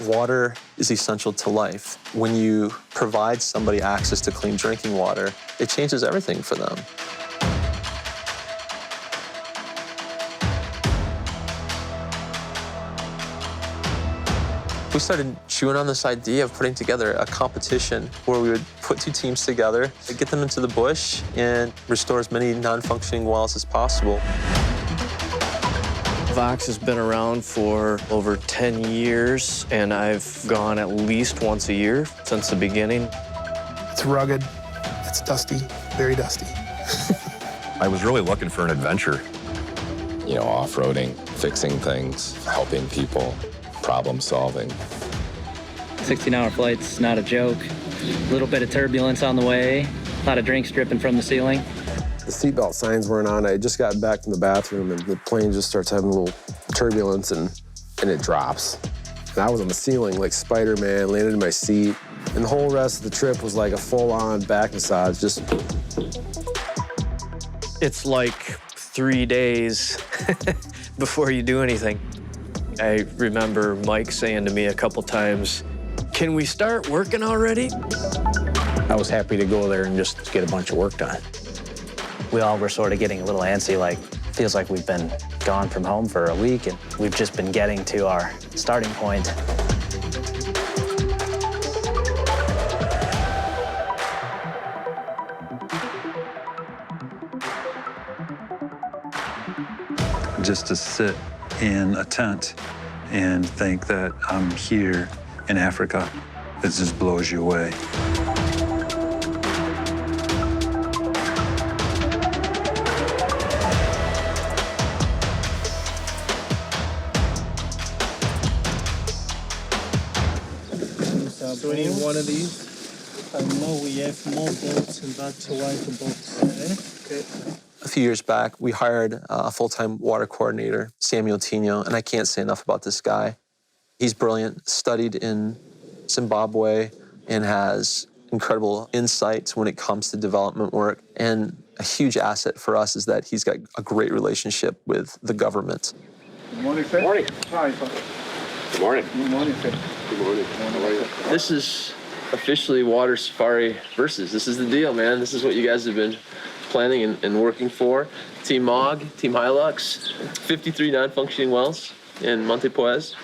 Water is essential to life. When you provide somebody access to clean drinking water, it changes everything for them. We started chewing on this idea of putting together a competition where we would put two teams together, get them into the bush, and restore as many non-functioning wells as possible. Vox has been around for over 10 years, and I've gone at least once a year since the beginning. It's rugged, it's dusty, very dusty. I was really looking for an adventure. You know, off-roading, fixing things, helping people, problem solving. 16-hour flight's not a joke. A little bit of turbulence on the way, a lot of drinks dripping from the ceiling. The seatbelt signs weren't on. I had just gotten back from the bathroom, and the plane just starts having a little turbulence, and it drops. And I was on the ceiling like Spider-Man, landed in my seat, and the whole rest of the trip was like a full-on back massage. Just. It's like 3 days before you do anything. I remember Mike saying to me a couple times, "Can we start working already?" I was happy to go there and just get a bunch of work done. We all were sort of getting a little antsy, like, feels like we've been gone from home for a week and we've just been getting to our starting point. Just to sit in a tent and think that I'm here in Africa, it just blows you away. So we need one of these. No, we have more boats, and that's why the boats. Okay. A few years back, we hired a full-time water coordinator, Samuel Tino, and I can't say enough about this guy. He's brilliant, studied in Zimbabwe, and has incredible insights when it comes to development work. And a huge asset for us is that he's got a great relationship with the government. Good morning, Fed. Good morning. Hi. Good morning. Good morning, Fed. Good morning. How are you? This is officially Water Safari Versus. This is the deal, man. This is what you guys have been planning and working for. Team MOG, Team Hilux, 53 non-functioning wells in Monte Puez.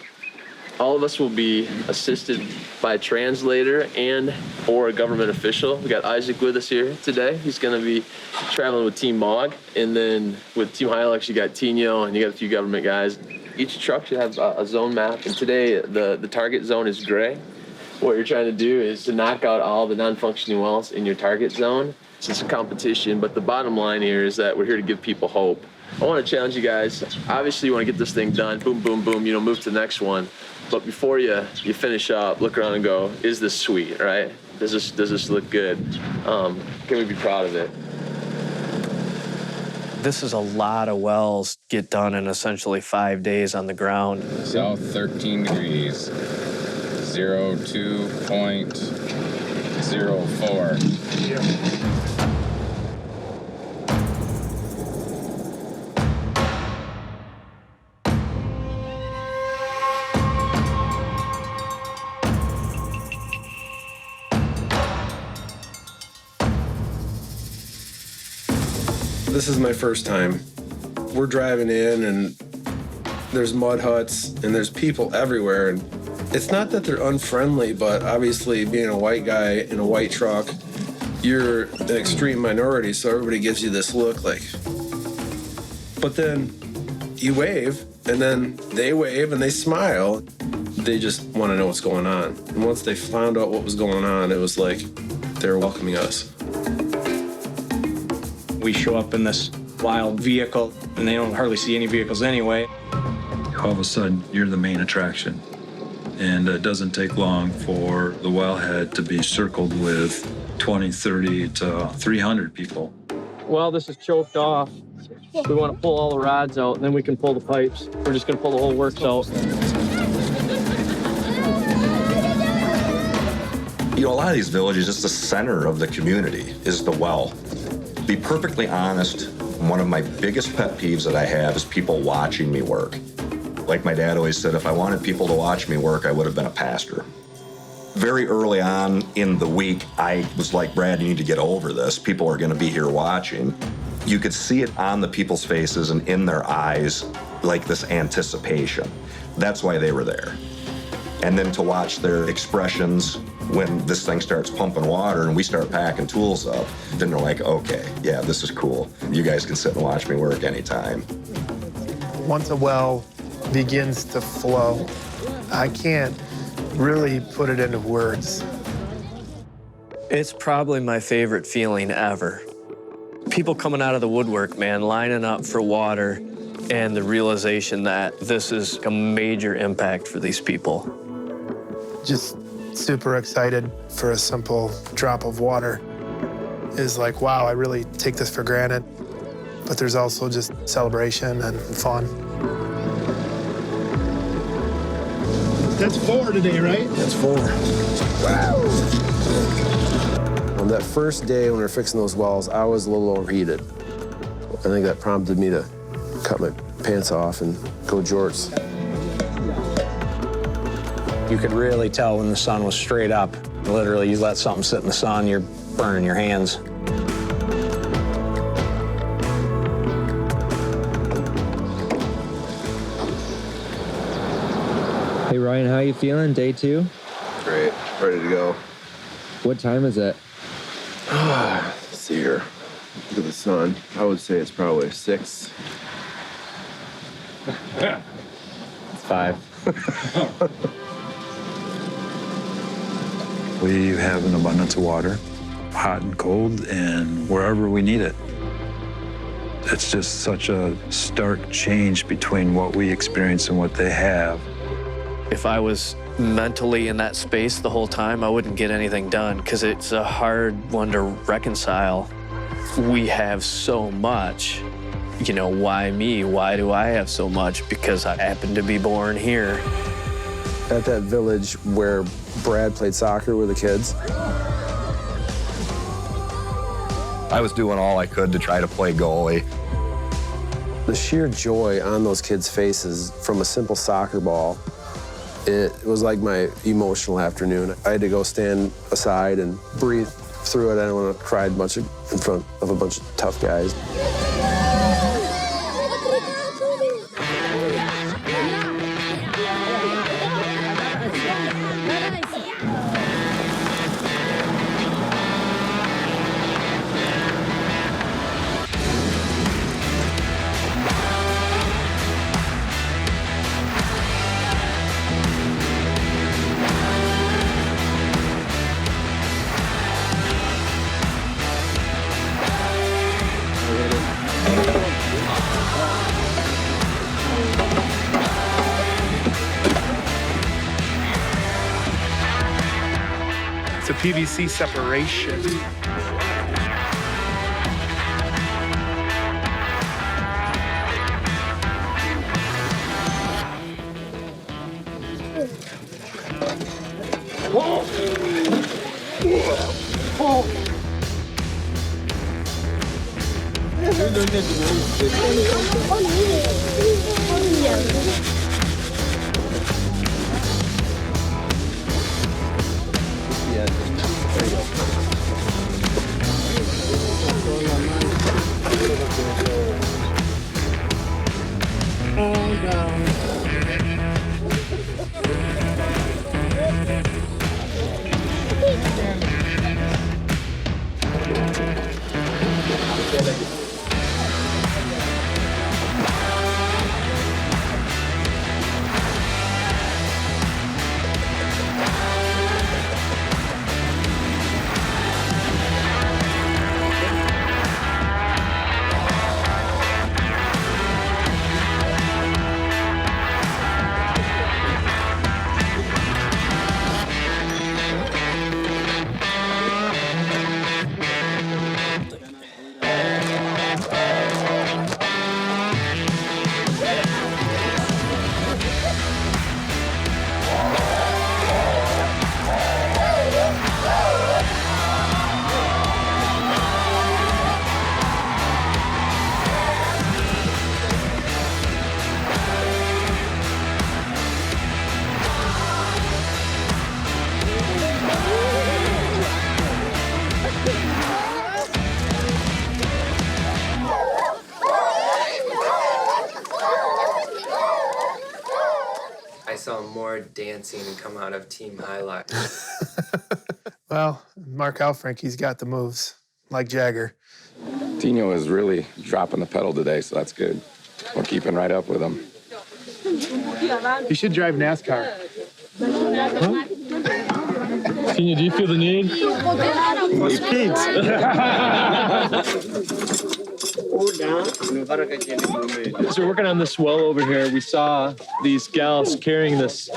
All of us will be assisted by a translator and or a government official. We got Isaac with us here today. He's gonna be traveling with Team MOG. And then with Team Hilux, you got Tino and you got a few government guys. Each truck should have a zone map. And today, the target zone is gray. What you're trying to do is to knock out all the non-functioning wells in your target zone. So it's a competition, but the bottom line here is that we're here to give people hope. I want to challenge you guys. Obviously, you want to get this thing done. Boom, boom, boom. You know, move to the next one. But before you finish up, look around and go, is this sweet, right? Does this look good? Can we be proud of it? This is a lot of wells get done in essentially 5 days on the ground. South 13 degrees, 02.04. This is my first time. We're driving in, and there's mud huts, and there's people everywhere. And it's not that they're unfriendly, but obviously being a white guy in a white truck, you're an extreme minority, so everybody gives you this look like. But then you wave, and then they wave, and they smile. They just want to know what's going on. And once they found out what was going on, it was like they're welcoming us. We show up in this wild vehicle, and they don't hardly see any vehicles anyway. All of a sudden, you're the main attraction. And it doesn't take long for the wellhead to be circled with 20, 30 to 300 people. Well, this is choked off. We want to pull all the rods out, and then we can pull the pipes. We're just going to pull the whole works out. You know, a lot of these villages, it's the center of the community is the well. To be perfectly honest, one of my biggest pet peeves that I have is people watching me work. Like my dad always said, if I wanted people to watch me work, I would have been a pastor. Very early on in the week, I was like, Brad, you need to get over this. People are going to be here watching. You could see it on the people's faces and in their eyes, like this anticipation. That's why they were there. And then to watch their expressions when this thing starts pumping water and we start packing tools up, then they're like, okay, yeah, this is cool. You guys can sit and watch me work anytime. Once a well begins to flow, I can't really put it into words. It's probably my favorite feeling ever. People coming out of the woodwork, man, lining up for water, and the realization that this is a major impact for these people. Just super excited for a simple drop of water is like, wow, I really take this for granted. But there's also just celebration and fun. That's 4 today, right? That's 4. Wow. On that first day when we were fixing those wells, I was a little overheated. I think that prompted me to cut my pants off and go jorts. You could really tell when the sun was straight up. Literally, you let something sit in the sun, you're burning your hands. Hey Ryan, how you feeling? Day 2? Great, ready to go. What time is it? Let's see here. Look at the sun. I would say it's probably 6. It's 5. We have an abundance of water, hot and cold, and wherever we need it. It's just such a stark change between what we experience and what they have. If I was mentally in that space the whole time, I wouldn't get anything done because it's a hard one to reconcile. We have so much. You know, why me? Why do I have so much? Because I happen to be born here. At that village where Brad played soccer with the kids, I was doing all I could to try to play goalie. the sheer joy on those kids' faces from a simple soccer ball, it was like my emotional afternoon. I had to go stand aside and breathe through it. I didn't want to cry in front of a bunch of tough guys. It's a PVC separation. saw more dancing come out of Team Hilux. Well, Mark Alfranke's got the moves, like Jagger. Tino is really dropping the pedal today, so that's good. We're keeping right up with him. You should drive NASCAR. Tino, do you feel the need? So we're working on this well over here. We saw these gals carrying this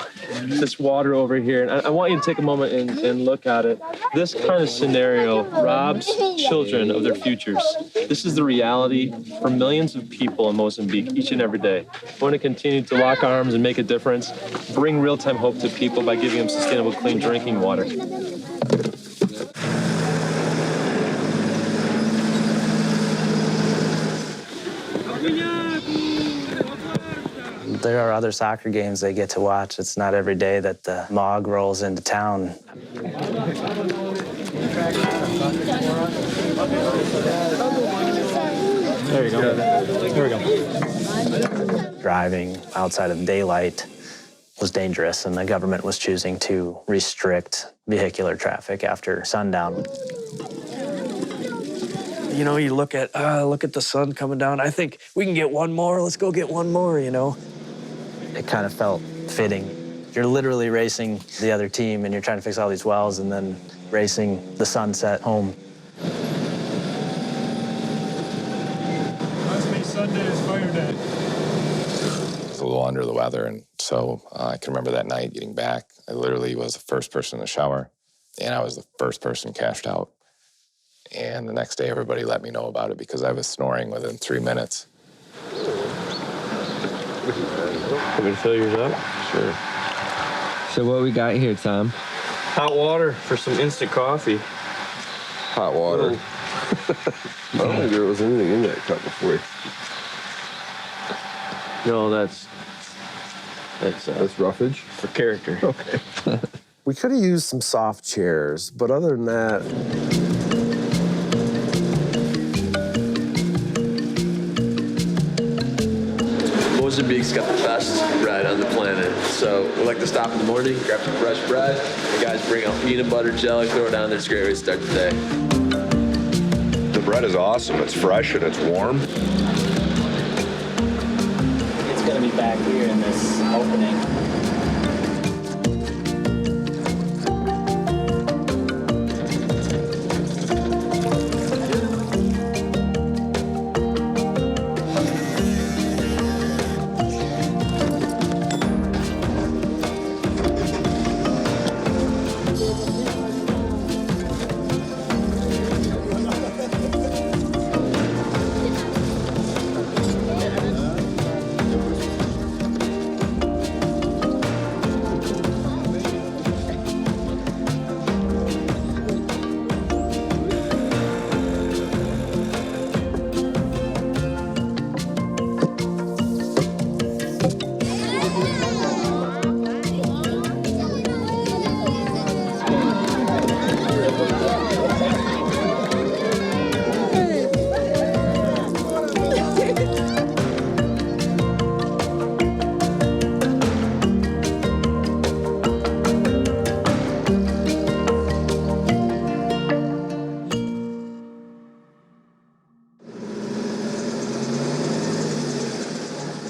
water over here. And I want you to take a moment and look at it. This kind of scenario robs children of their futures. This is the reality for millions of people in Mozambique each and every day. We want to continue to lock arms and make a difference, bring real-time hope to people by giving them sustainable, clean drinking water. There are other soccer games they get to watch. It's not every day that the MOG rolls into town. There you go. There we go. Driving outside of daylight was dangerous, and the government was choosing to restrict vehicular traffic after sundown. You know, you look at the sun coming down. I think we can get one more. Let's go get one more, you know. It kind of felt fitting. You're literally racing the other team, and you're trying to fix all these wells and then racing the sunset home. Must be Sunday is fire day. I was a little under the weather, and so I can remember that night getting back. I literally was the first person in the shower, and I was the first person cashed out. And the next day, everybody let me know about it because I was snoring within 3 minutes. Want me to fill yours up? Sure. So what we got here, Tom? Hot water for some instant coffee. Hot water. I don't think there was anything in that cup before. No, that's roughage? for character. Okay. We could have used some soft chairs, but other than that, Mozambique's got the best bread on the planet. So we like to stop in the morning, grab some fresh bread. The guys bring out peanut butter jelly, throw it down there. It's a great way to start the day. The bread is awesome. It's fresh and it's warm. It's going to be back here in this opening.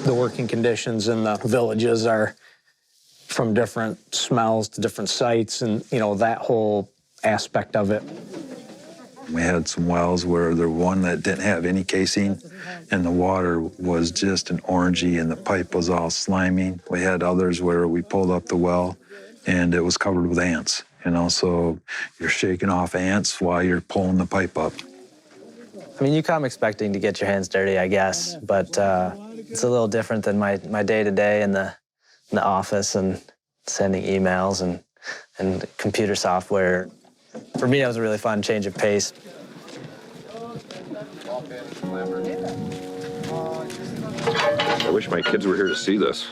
The working conditions in the villages are from different smells to different sites, and you know, that whole aspect of it. We had some wells where there was one that didn't have any casing, and the water was just an orangey, and the pipe was all slimy. We had others where we pulled up the well, and it was covered with ants. You know, so you're shaking off ants while you're pulling the pipe up. I mean, you come expecting to get your hands dirty, I guess, but it's a little different than my day-to-day in the office and sending emails and computer software. For me, it was a really fun change of pace. I wish my kids were here to see this.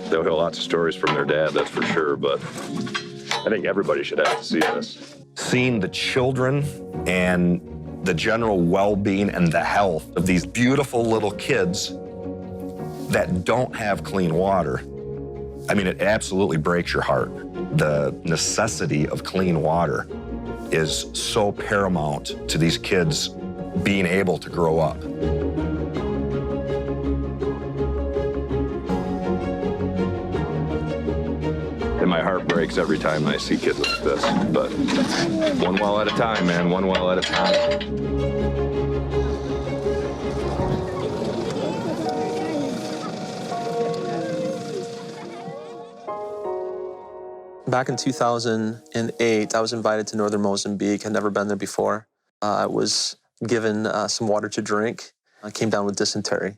They'll hear lots of stories from their dad, that's for sure, but I think everybody should have to see this. Seeing the children and the general well-being and the health of these beautiful little kids that don't have clean water I mean, it absolutely breaks your heart. The necessity of clean water is so paramount to these kids being able to grow up. And my heart breaks every time I see kids like this. But one well at a time, man, one well at a time. Back in 2008, I was invited to northern Mozambique. I'd never been there before. I was given some water to drink. I came down with dysentery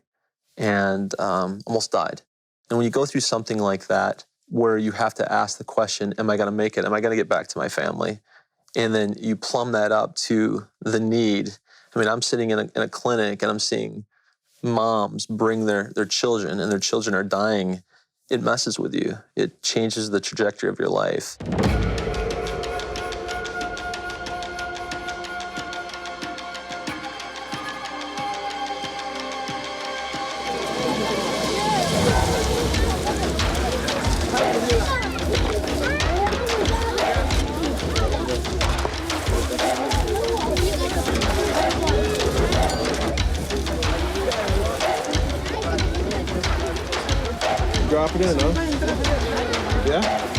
and almost died. And when you go through something like that, where you have to ask the question, am I going to make it? Am I going to get back to my family? And then you plumb that up to the need. I mean, I'm sitting in a clinic and I'm seeing moms bring their children, and their children are dying. It messes with you. It changes the trajectory of your life. Drop it in, huh? Yeah?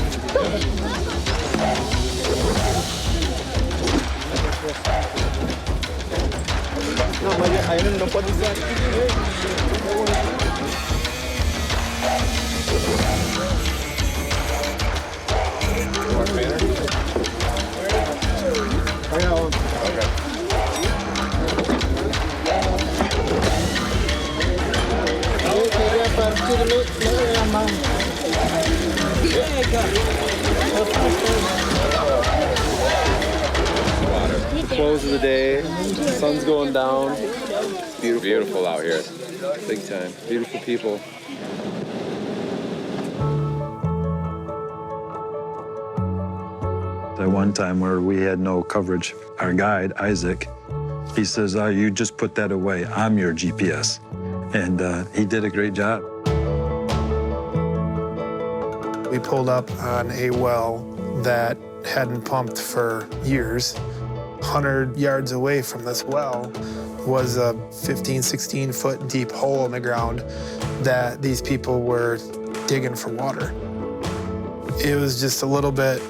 Close of the day, sun's going down. Beautiful. Beautiful out here. Big time. Beautiful people. At one time where we had no coverage, our guide, Isaac, he says, you just put that away. I'm your GPS. And he did a great job. We pulled up on a well that hadn't pumped for years. 100 yards away from this well was a 15, 16-foot deep hole in the ground that these people were digging for water. It was just a little bit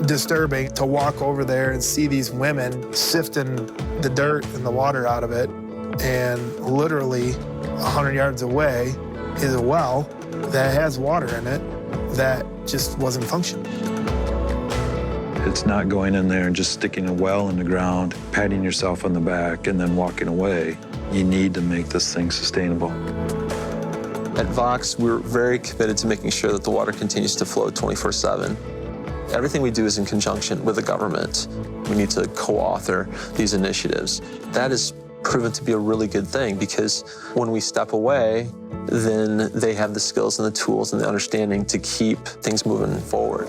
disturbing to walk over there and see these women sifting the dirt and the water out of it. And literally 100 yards away is a well that has water in it that just wasn't functioning. It's not going in there and just sticking a well in the ground, patting yourself on the back, and then walking away. You need to make this thing sustainable. At Vox, we're very committed to making sure that the water continues to flow 24/7. Everything we do is in conjunction with the government. We need to co-author these initiatives. That has proven to be a really good thing, because when we step away, then they have the skills and the tools and the understanding to keep things moving forward.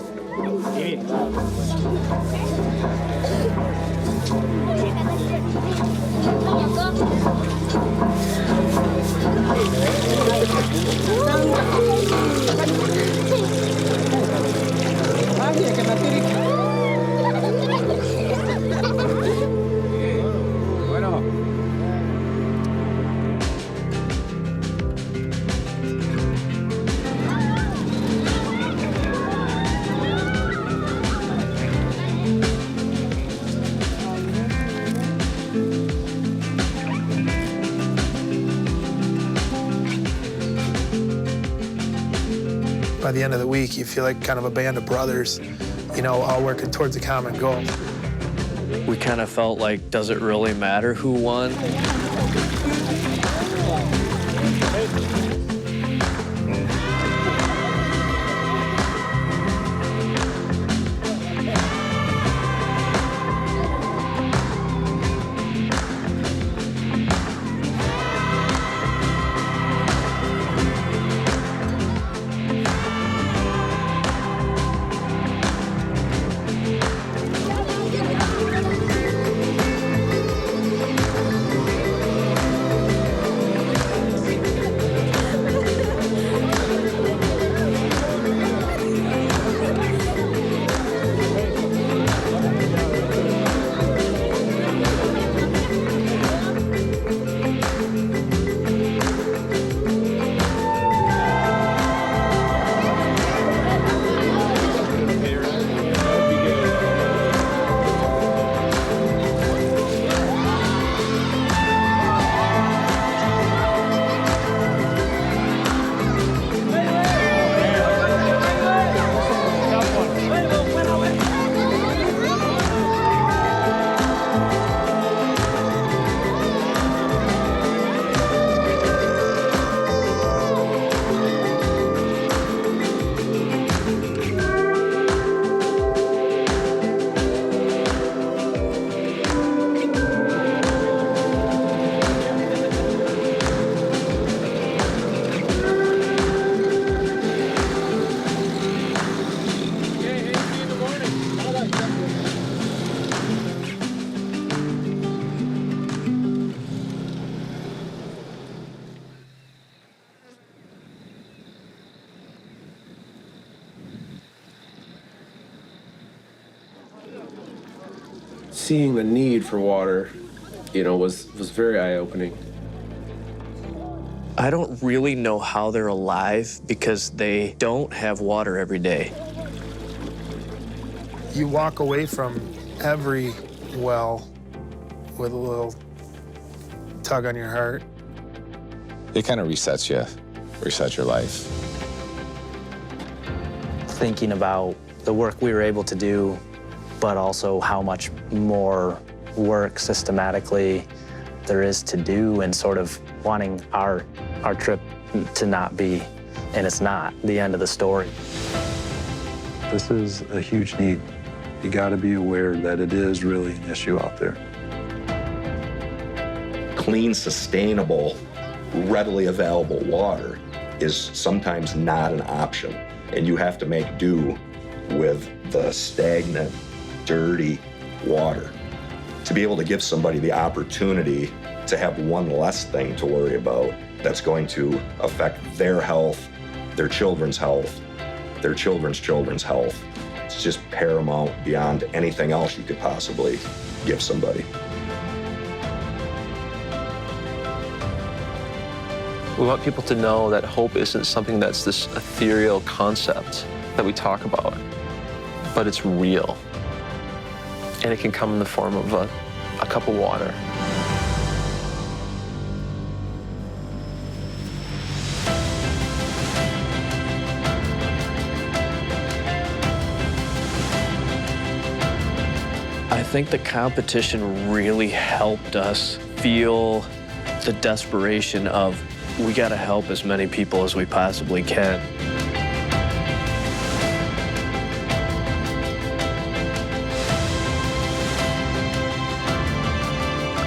By the end of the week, you feel like kind of a band of brothers, you know, all working towards a common goal. We kind of felt like, does it really matter who won? seeing the need for water, was very eye-opening. I don't really know how they're alive because they don't have water every day. You walk away from every well with a little tug on your heart. It kind of resets your life. Thinking about the work we were able to do, but also how much more work systematically there is to do, and sort of wanting our trip to not be, and it's not, the end of the story. This is a huge need. You got to be aware that it is really an issue out there. Clean, sustainable, readily available water is sometimes not an option, and you have to make do with the stagnant, dirty water. To be able to give somebody the opportunity to have one less thing to worry about that's going to affect their health, their children's health, their children's children's health, it's just paramount beyond anything else you could possibly give somebody. We want people to know that hope isn't something that's this ethereal concept that we talk about, but it's real. And it can come in the form of a cup of water. I think the competition really helped us feel the desperation of, we got to help as many people as we possibly can.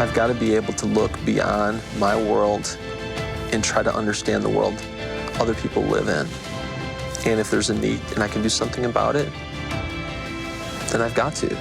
I've got to be able to look beyond my world and try to understand the world other people live in. And if there's a need and I can do something about it, then I've got to.